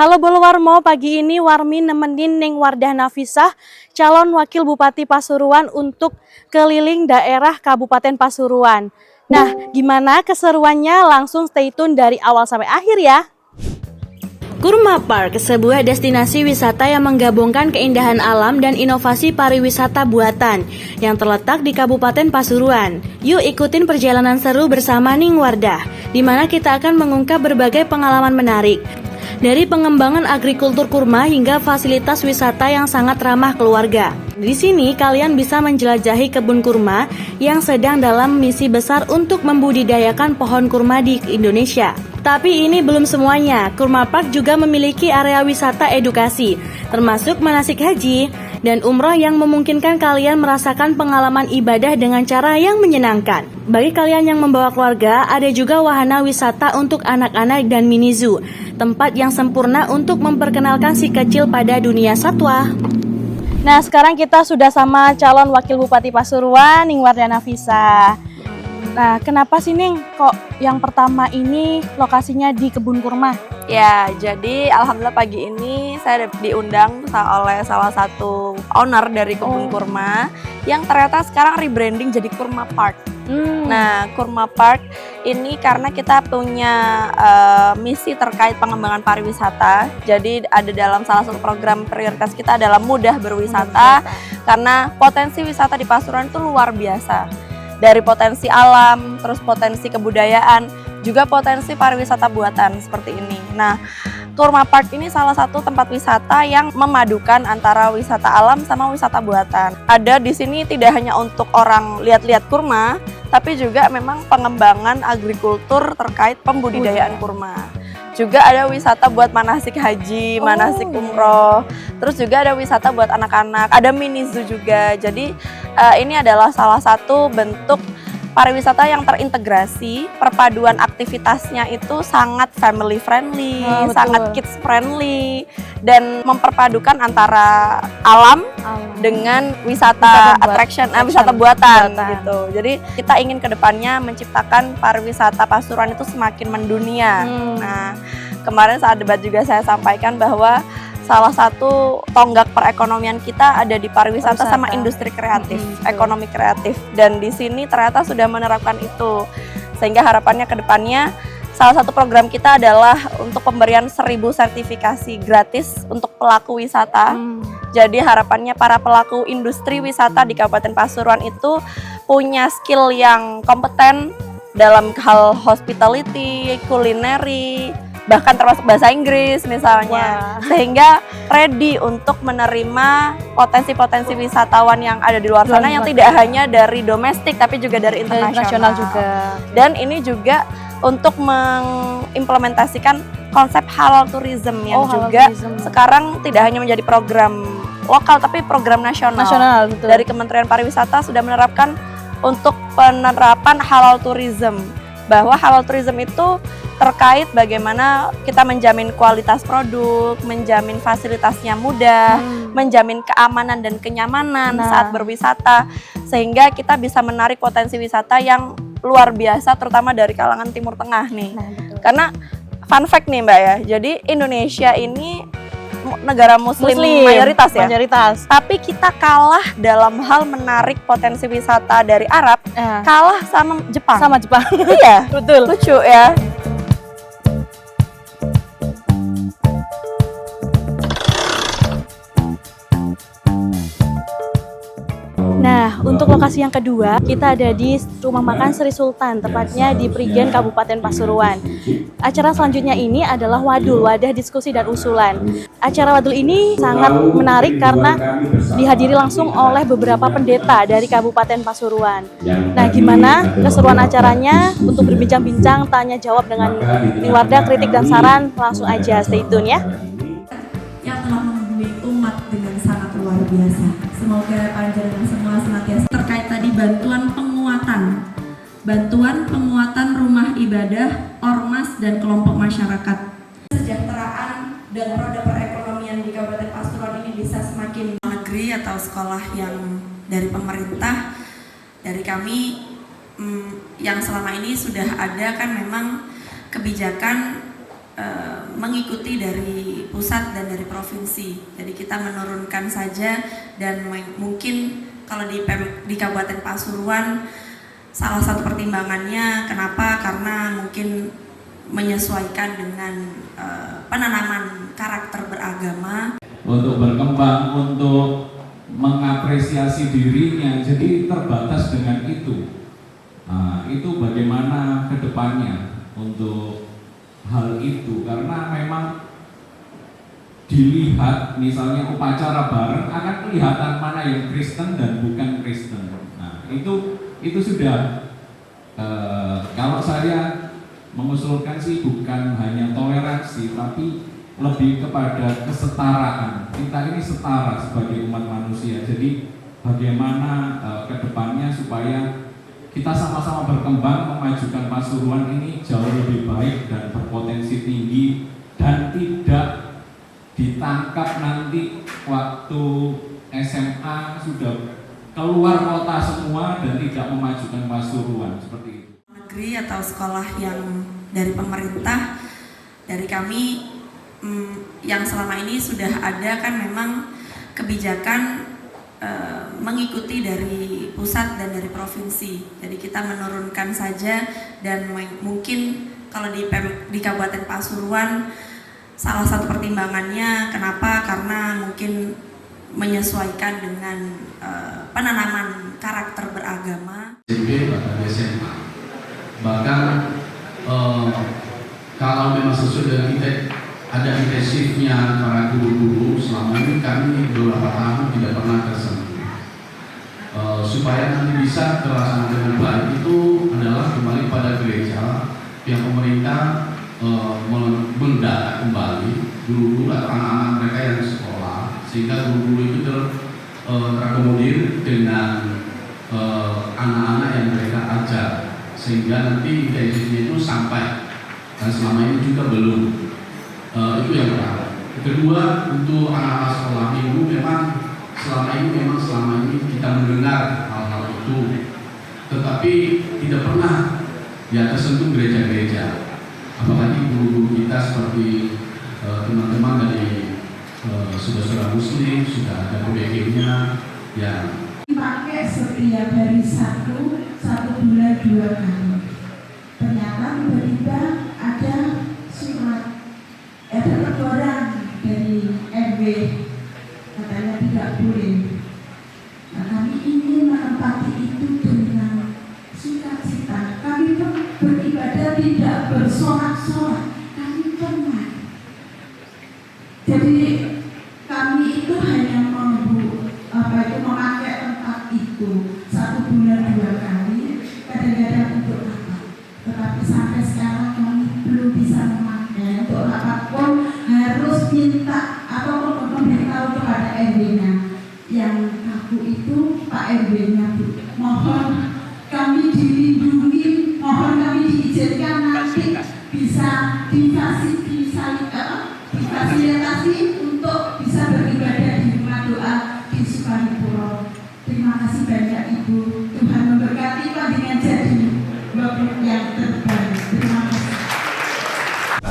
Halo Bolowarmo, pagi ini Warmi nemenin Neng Wardah Nafisah, calon wakil Bupati Pasuruan untuk keliling daerah Kabupaten Pasuruan. Nah, gimana keseruannya? Langsung stay tune dari awal sampai akhir ya. Kurma Park, sebuah destinasi wisata yang menggabungkan keindahan alam dan inovasi pariwisata buatan yang terletak di Kabupaten Pasuruan. Yuk ikutin perjalanan seru bersama Ning Wardah, di mana kita akan mengungkap berbagai pengalaman menarik. Dari pengembangan agrikultur kurma hingga fasilitas wisata yang sangat ramah keluarga. Di sini kalian bisa menjelajahi kebun kurma yang sedang dalam misi besar untuk membudidayakan pohon kurma di Indonesia. Tapi ini belum semuanya. Kurma Park juga memiliki area wisata edukasi, termasuk manasik haji dan umroh yang memungkinkan kalian merasakan pengalaman ibadah dengan cara yang menyenangkan. Bagi kalian yang membawa keluarga, ada juga wahana wisata untuk anak-anak dan mini zoo, tempat yang sempurna untuk memperkenalkan si kecil pada dunia satwa. Nah, sekarang kita sudah sama calon wakil Bupati Pasuruan, Ning Wardah Nafisah. Nah, kenapa sih Ning kok yang pertama ini lokasinya di kebun kurma? Ya, jadi alhamdulillah pagi ini saya diundang oleh salah satu owner dari kebun kurma yang ternyata sekarang rebranding jadi Kurma Park. Nah, Kurma Park ini karena kita punya misi terkait pengembangan pariwisata. Jadi ada dalam salah satu program prioritas kita adalah mudah berwisata karena potensi wisata di Pasuruan itu luar biasa. Dari potensi alam, terus potensi kebudayaan, juga potensi pariwisata buatan seperti ini. Nah, Kurma Park ini salah satu tempat wisata yang memadukan antara wisata alam sama wisata buatan. Ada di sini tidak hanya untuk orang lihat-lihat kurma, tapi juga memang pengembangan agrikultur terkait pembudidayaan kurma. Juga ada wisata buat manasik haji, manasik umroh. Terus juga ada wisata buat anak-anak, ada mini zoo juga. Jadi ini adalah salah satu bentuk pariwisata yang terintegrasi, perpaduan aktivitasnya itu sangat family friendly, sangat kids friendly, dan memperpadukan antara alam dengan wisata attraction, wisata buatan gitu. Jadi kita ingin kedepannya menciptakan pariwisata Pasuruan itu semakin mendunia. Nah, kemarin saat debat juga saya sampaikan bahwa salah satu tonggak perekonomian kita ada di pariwisata sama industri kreatif, ekonomi kreatif. Dan di sini ternyata sudah menerapkan itu. Sehingga harapannya ke depannya salah satu program kita adalah untuk pemberian 1000 sertifikasi gratis untuk pelaku wisata. Jadi harapannya para pelaku industri wisata di Kabupaten Pasuruan itu punya skill yang kompeten dalam hal hospitality, kulineri, bahkan termasuk bahasa Inggris misalnya, sehingga ready untuk menerima potensi-potensi wisatawan yang ada di luar sana yang tidak hanya dari domestik tapi juga dari internasional juga. Dan ini juga untuk mengimplementasikan konsep halal tourism yang juga sekarang tidak hanya menjadi program lokal tapi program nasional. Dari Kementerian Pariwisata sudah menerapkan untuk penerapan halal tourism, bahwa halal tourism itu terkait bagaimana kita menjamin kualitas produk, menjamin fasilitasnya mudah, menjamin keamanan dan kenyamanan saat berwisata, sehingga kita bisa menarik potensi wisata yang luar biasa, terutama dari kalangan Timur Tengah nih. Karena fun fact nih Mbak ya, jadi Indonesia ini negara Muslim mayoritas ya. Tapi kita kalah dalam hal menarik potensi wisata dari Arab, kalah sama Jepang. Iya, betul. Lucu ya. Nah, untuk lokasi yang kedua, kita ada di Rumah Makan Sri Sultan, tepatnya di Prigen, Kabupaten Pasuruan. Acara selanjutnya ini adalah Wadul, Wadah Diskusi dan Usulan. Acara Wadul ini sangat menarik karena dihadiri langsung oleh beberapa pendeta dari Kabupaten Pasuruan. Nah, gimana keseruan acaranya? Untuk berbincang-bincang, tanya jawab dengan Ning Wardah, kritik dan saran, langsung aja stay tune ya. Yang telah menghubungi umat dengan sangat luar biasa. Semoga panjenengan semua senantiasa terkait tadi bantuan penguatan rumah ibadah, ormas dan kelompok masyarakat. Kesejahteraan dan roda perekonomian di Kabupaten Pasuruan ini bisa semakin negeri atau sekolah yang dari pemerintah, dari kami yang selama ini sudah ada kan memang kebijakan mengikuti dari pusat dan dari provinsi. Jadi kita menurunkan saja, dan mungkin kalau di Kabupaten Pasuruan salah satu pertimbangannya kenapa, karena mungkin menyesuaikan dengan penanaman karakter beragama untuk berkembang, untuk mengapresiasi dirinya, jadi terbatas dengan itu. Nah, itu bagaimana ke depannya untuk hal itu, karena memang dilihat misalnya upacara bareng akan kelihatan mana yang Kristen dan bukan Kristen. Nah, itu sudah kalau saya mengusulkan sih bukan hanya toleransi, tapi lebih kepada kesetaraan. Kita ini setara sebagai umat manusia. Jadi bagaimana ke depannya supaya kita sama-sama berkembang, memajukan Pasuruan ini jauh lebih baik dan berpotensi tinggi, dan tidak ditangkap nanti waktu SMA sudah keluar kota semua dan tidak memajukan Pasuruan, seperti itu. Negeri atau sekolah yang dari pemerintah, dari kami yang selama ini sudah ada kan memang kebijakan mengikuti dari pusat dan dari provinsi. Jadi kita menurunkan saja, dan mungkin kalau di Kabupaten Pasuruan salah satu pertimbangannya kenapa, karena mungkin menyesuaikan dengan penanaman karakter beragama. SMP bahkan SMA. Bahkan kalau memang sesuai dengan kita ada intensifnya para guru-guru, selama ini kami beberapa tahun tidak pernah tersentuh. Supaya nanti bisa terlaksana dengan baik itu adalah kembali pada gereja, yang pemerintah mendata kembali guru-guru atau anak-anak mereka yang sekolah, sehingga guru-guru itu terakomodir dengan anak-anak yang mereka ajar, sehingga nanti intensifnya itu sampai, dan selama ini juga belum. Itu yang pertama. Kedua, untuk anak-anak sekolah minggu memang selama ini kita mendengar hal-hal itu, tetapi tidak pernah tersentuh gereja-gereja. Apalagi guru-guru kita seperti teman-teman dari saudara Muslim sudah ada PBG-nya yang dipakai setiap hari satu bulan 2 kali. Ternyata tiba-tiba ada surat, ada teguran dari RW, katanya tidak boleh. Nah, kami ingin menempati itu dengan sukacita. Kami pun beribadah tidak bersorak-sorak, kami tenang. Jadi kami itu hanya memakai tempat itu 1 bulan 2 kali, kadang-kadang untuk rapat. Tetapi sampai sekarang kami belum bisa memakai. Untuk rapat pun harus minta atau memberitahu kepada RW-nya. Yang aku itu Pak RW-nya, Bu. Mohon kami dilindungi, mohon kami diizinkan nanti bisa difasilitasi untuk bisa beribadah di rumah doa di Sukanipuro. Terima kasih banyak Ibu. Tuhan memberkati dengan jadi yang terbaik. Terima kasih.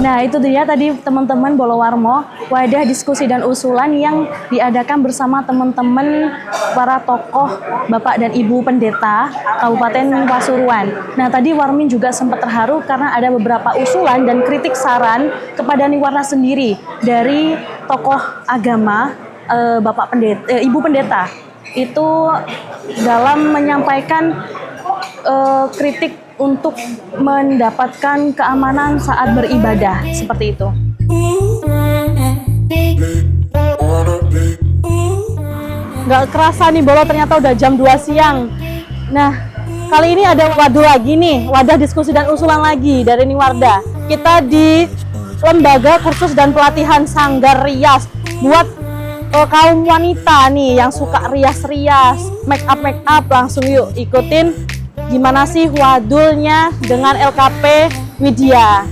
Nah, itu dia tadi teman-teman Bolowarmo, wadah diskusi dan usulan yang diadakan bersama teman-teman para tokoh Bapak dan Ibu Pendeta Kabupaten Pasuruan. Nah, tadi Warmin juga sempat terharu karena ada beberapa usulan dan kritik saran kepada Niwarna sendiri dari tokoh agama Bapak Pendeta, Ibu Pendeta. Itu dalam menyampaikan kritik untuk mendapatkan keamanan saat beribadah, seperti itu. Nggak kerasa nih Bolo, ternyata udah jam 2 siang. Nah, kali ini ada wadah lagi nih, wadah diskusi dan usulan lagi dari Niwarda. Kita di Lembaga Kursus dan Pelatihan Sanggar Rias buat kaum wanita nih yang suka rias-rias, make up, langsung yuk ikutin gimana sih wadulnya dengan LKP Widya.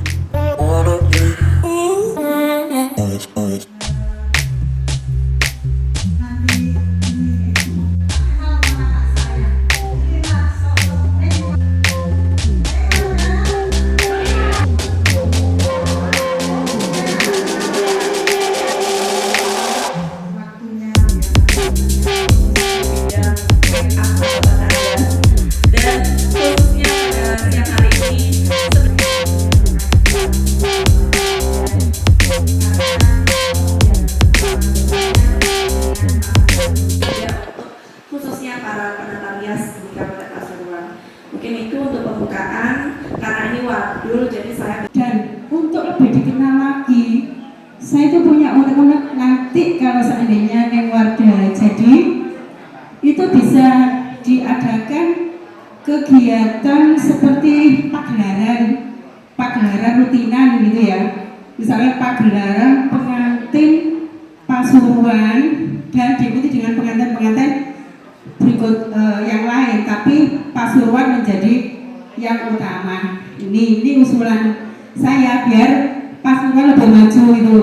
alias di Kabupaten Pasuruan. Mungkin itu untuk pembukaan, karena ini wadul jadi saya. Dan untuk lebih dikenal lagi, saya itu punya unek-unek nanti kalau seandainya Neng Wardah jadi itu bisa diadakan kegiatan seperti pagelaran rutinan gitu ya. Misalnya pagelaran pengantin Pasuruan dan diikuti dengan pengantin-pengantin berikut yang lain, tapi Pasuruan menjadi yang utama. Ini usulan saya biar Pasuruan lebih maju itu.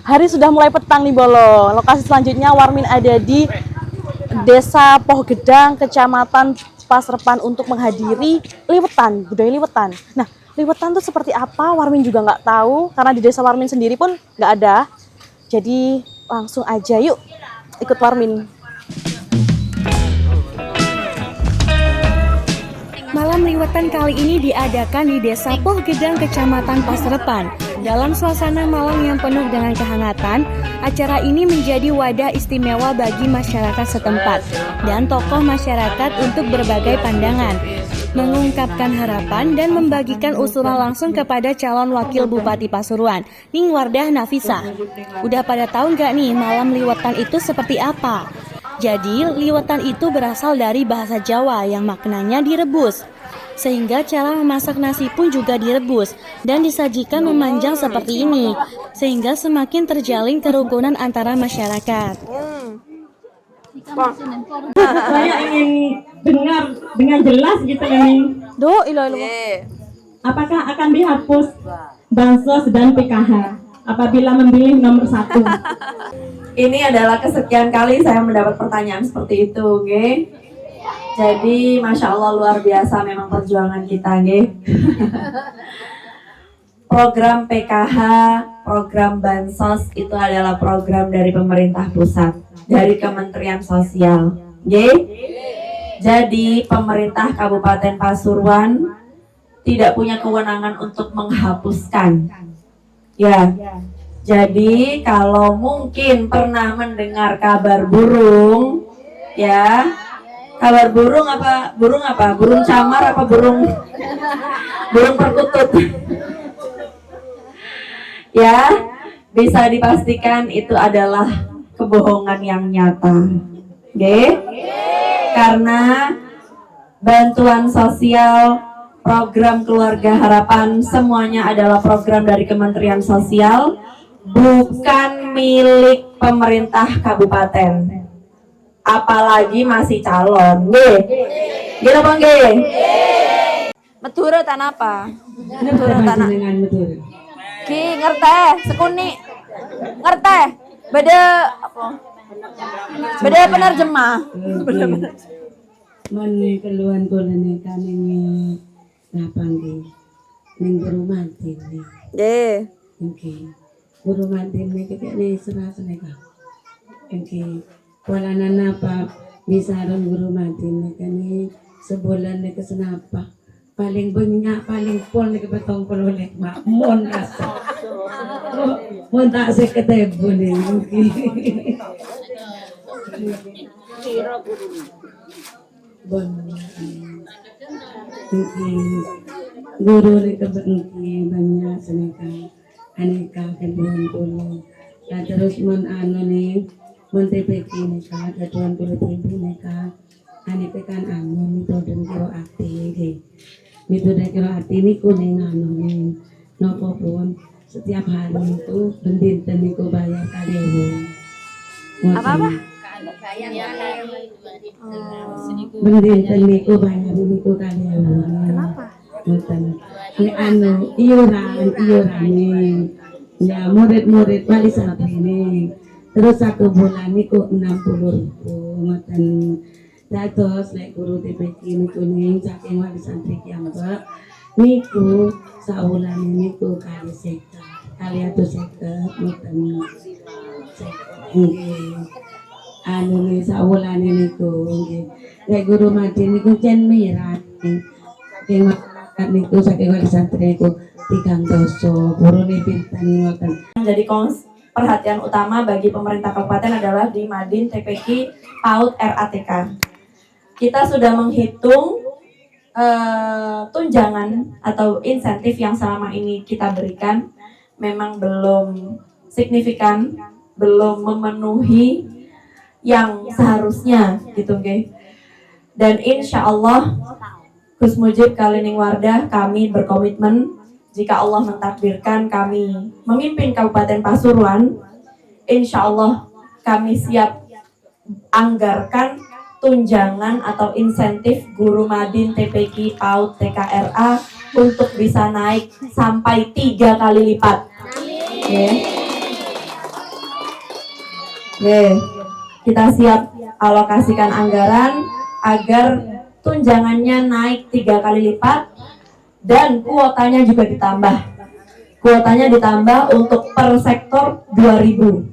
Hari sudah mulai petang nih Bolo. Lokasi selanjutnya Warmin ada di Desa Pohgedang, Kecamatan Pasrepan untuk menghadiri liwetan, budaya liwetan. Nah, liwetan itu seperti apa? Warmin juga nggak tahu karena di desa Warmin sendiri pun nggak ada. Jadi langsung aja yuk ikut Warmin. Malam liwetan kali ini diadakan di Desa Pohgedang, Kecamatan Pasrepan. Dalam suasana malam yang penuh dengan kehangatan, acara ini menjadi wadah istimewa bagi masyarakat setempat dan tokoh masyarakat untuk berbagai pandangan, mengungkapkan harapan dan membagikan usulan langsung kepada calon wakil Bupati Pasuruan, Ning Wardah Nafisah. Udah pada tahu nggak nih malam liwetan itu seperti apa? Jadi, liwetan itu berasal dari bahasa Jawa yang maknanya direbus. Sehingga cara memasak nasi pun juga direbus dan disajikan memanjang seperti ini, sehingga semakin terjalin kerukunan antara masyarakat. Saya ingin dengar dengan jelas gitu ini. Apakah akan dihapus bansos dan PKH apabila memilih nomor 1? Ini adalah kesekian kali saya mendapat pertanyaan seperti itu, oke? Jadi, Masya Allah luar biasa memang perjuangan kita, oke? Program PKH, program Bansos itu adalah program dari pemerintah pusat, dari Kementerian Sosial, oke? Jadi, pemerintah Kabupaten Pasuruan tidak punya kewenangan untuk menghapuskan, ya. Jadi, kalau mungkin pernah mendengar kabar burung, ya. Kabar burung apa? Burung camar apa burung perkutut? Ya, bisa dipastikan itu adalah kebohongan yang nyata. Oke? Karena bantuan sosial, program keluarga harapan semuanya adalah program dari Kementerian Sosial, bukan milik pemerintah kabupaten. Apalagi masih calon, gitu bang, Medura tanah apa? Medura tanah. Ki ngerti, sekuni. Ngerti. Beda apa? Beda penerjemah. Mana keluhan kolane kami ni napang di ning guru mantin ni. Okay. Guru mantin ni kita ni serasa ni ka. Okay. Wala na napa bisaron guru mantin ni kani sebulan ni kesenapa. Paling banyak, paling pol ni kebatong kololek mak mon rasa. Mon tak seketebo ni. Okay. Bon. Guru ni kabangki banyak seneka aneka kebuan puluh. Dan terus mon ni mon TPK ni ka kebuan puluh neka aneka kan anu itu dan kiro ati ke. Itu dan kiro ati ni kuning ni. Nopo pun setiap hari itu bendinten niku bayar kali. Apa? Bendinten niku bayar niku kali. Kenapa? Ini anu iuran ya murid-murid wali santri ini terus 1 bulan niku 60.000 ngoten. Dados nek guru TPK niku ning saking wali santri kiambak niku saulane niku kali seket kali atus seket mboten nggih anu nih saulane niku nggih nek guru mati niku cen mirat saking masyarakat niku saking wali santri niku 3 doso gurune pinten ngoten. Menjadi perhatian utama bagi pemerintah kabupaten adalah di Madin TPQ PAUD RATK. Kita sudah menghitung tunjangan atau insentif yang selama ini kita berikan memang belum signifikan, belum memenuhi yang seharusnya gitu, okay? Dan insya Allah Gus Mujib Kalining Wardah kami berkomitmen jika Allah mentakdirkan kami memimpin Kabupaten Pasuruan, insya Allah kami siap anggarkan tunjangan atau insentif guru Madin TPQ PAUD TKRA untuk bisa naik sampai 3 kali lipat. Kita siap alokasikan anggaran agar tunjangannya naik 3 kali lipat dan kuotanya juga ditambah. Kuotanya ditambah untuk per sektor 2.000.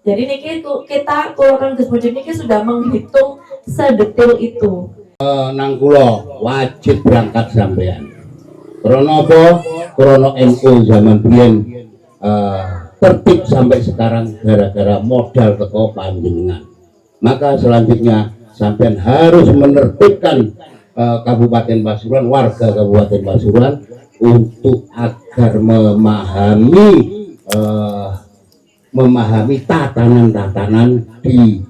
Jadi niki kita keluarkan Gus Mujib niki sudah menghitung sedetil itu. Nang kula wajib berangkat sampean. Krono apa? Krono NU zaman biyen tertib sampai sekarang gara-gara modal teko panjenengan. Maka selanjutnya sampean harus menertibkan Kabupaten Pasuruan, warga Kabupaten Pasuruan untuk agar memahami tatanan-tatanan di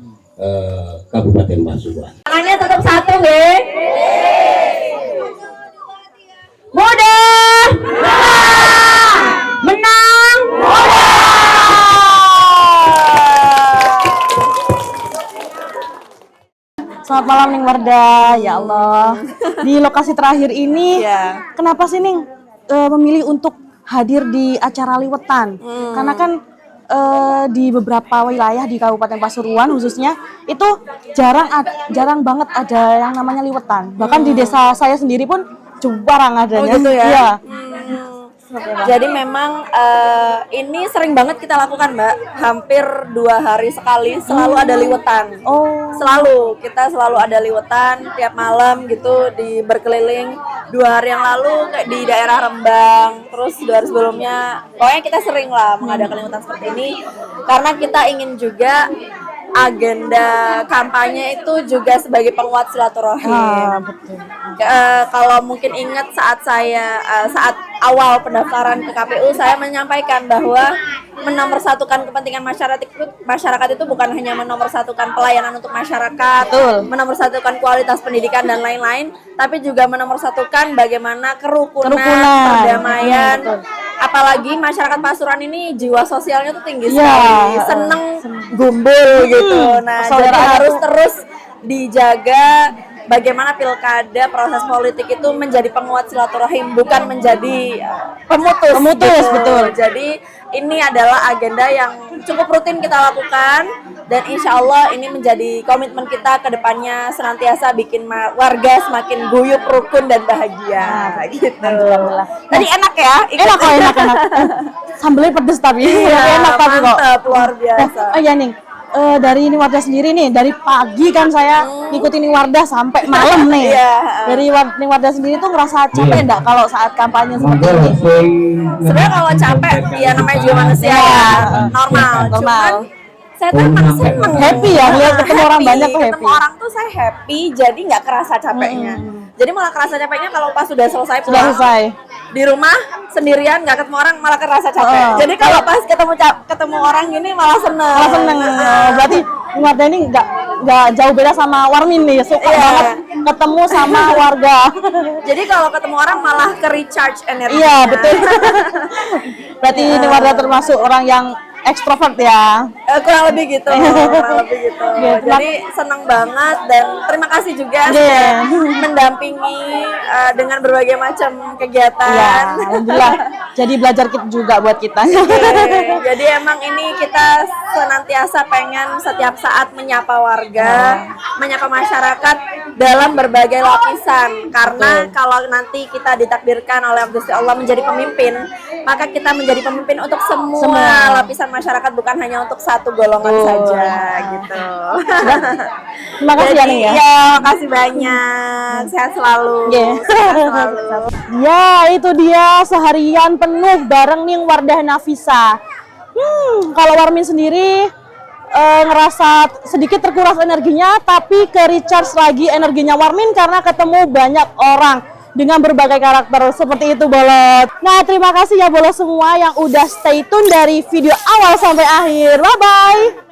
Kabupaten Pasuruan. Tangannya tetap satu, nggih. Mudah. Menang. Selamat malam Ning Wardah, ya Allah. Di lokasi terakhir ini, kenapa sih Ning memilih untuk hadir di acara liwetan? Karena kan di beberapa wilayah di Kabupaten Pasuruan khususnya itu jarang banget ada yang namanya liwetan. Bahkan di desa saya sendiri pun jarang adanya. Oh gitu ya? Iya. Jadi memang ini sering banget kita lakukan, Mbak. Hampir 2 hari sekali selalu ada liwetan. Selalu kita selalu ada liwetan tiap malam gitu di berkeliling. 2 hari yang lalu kayak di daerah Rembang, terus 2 hari sebelumnya. Pokoknya kita sering lah mengadakan liwetan seperti ini karena kita ingin juga agenda kampanye itu juga sebagai penguat silaturahim. Betul. Kalau mungkin ingat saat awal pendaftaran ke KPU, saya menyampaikan bahwa menomorsatukan kepentingan masyarakat itu bukan hanya menomorsatukan pelayanan untuk masyarakat, menomorsatukan kualitas pendidikan dan lain-lain, tapi juga menomorsatukan bagaimana kerukunan. Perdamaian. Apalagi masyarakat Pasuruan ini jiwa sosialnya tuh tinggi sekali, seneng gumbul gitu. Nah, jadi harus terus dijaga bagaimana pilkada, proses politik itu menjadi penguat silaturahim, bukan menjadi pemutus gitu. Betul. Jadi ini adalah agenda yang cukup rutin kita lakukan dan insya Allah ini menjadi komitmen kita ke depannya senantiasa bikin warga semakin guyup, rukun dan bahagia. Gitu. Tadi enak ya? Enak. Sambelnya pedes tapi enak tapi kok. Mantap, luar biasa. Oh iya Ning. Dari Ning Wardah sendiri nih, dari pagi kan saya ngikutin Ning Wardah sampai malam nih. Dari Ning Wardah sendiri tuh ngerasa capek enggak kalau saat kampanye seperti ini? Sebenarnya kalau capek ya namanya juga manusia ya, normal. Cuman saya tuh emang seneng, happy ya lihat ketemu orang banyak tuh happy. Ketemu orang tuh saya happy, jadi nggak kerasa capeknya. Jadi malah kerasa capeknya kalau pas sudah selesai pulang. Di rumah sendirian nggak ketemu orang malah kerasa capek. Jadi kalau pas ketemu orang gini malah seneng. Berarti Ning Wardah ini nggak jauh beda sama Warmin nih, suka banget ketemu sama warga. Jadi kalau ketemu orang malah ke recharge energi. Iya betul. Berarti Ning Wardah termasuk orang yang ekstrovert ya? Kurang lebih gitu. Jadi senang banget dan terima kasih juga sudah mendampingi dengan berbagai macam kegiatan. Ya, alhamdulillah. Jadi belajar juga buat kita. Jadi emang ini kita senantiasa pengen setiap saat menyapa warga, menyapa masyarakat dalam berbagai lapisan. Karena kalau nanti kita ditakdirkan oleh Gusti Allah menjadi pemimpin, maka kita menjadi pemimpin untuk semua lapisan masyarakat, bukan hanya untuk satu golongan saja gitu. Terima kasih ya Neng ya. Iya, makasih banyak. Sehat selalu. Sehat selalu. Ya, itu dia seharian penuh bareng nih Wardah Nafisa. Kalau Warmin sendiri ngerasa sedikit terkuras energinya, tapi ke recharge lagi energinya Warmin karena ketemu banyak orang dengan berbagai karakter seperti itu Bolot. Nah, terima kasih ya Bolot semua yang udah stay tune dari video awal sampai akhir. Bye bye.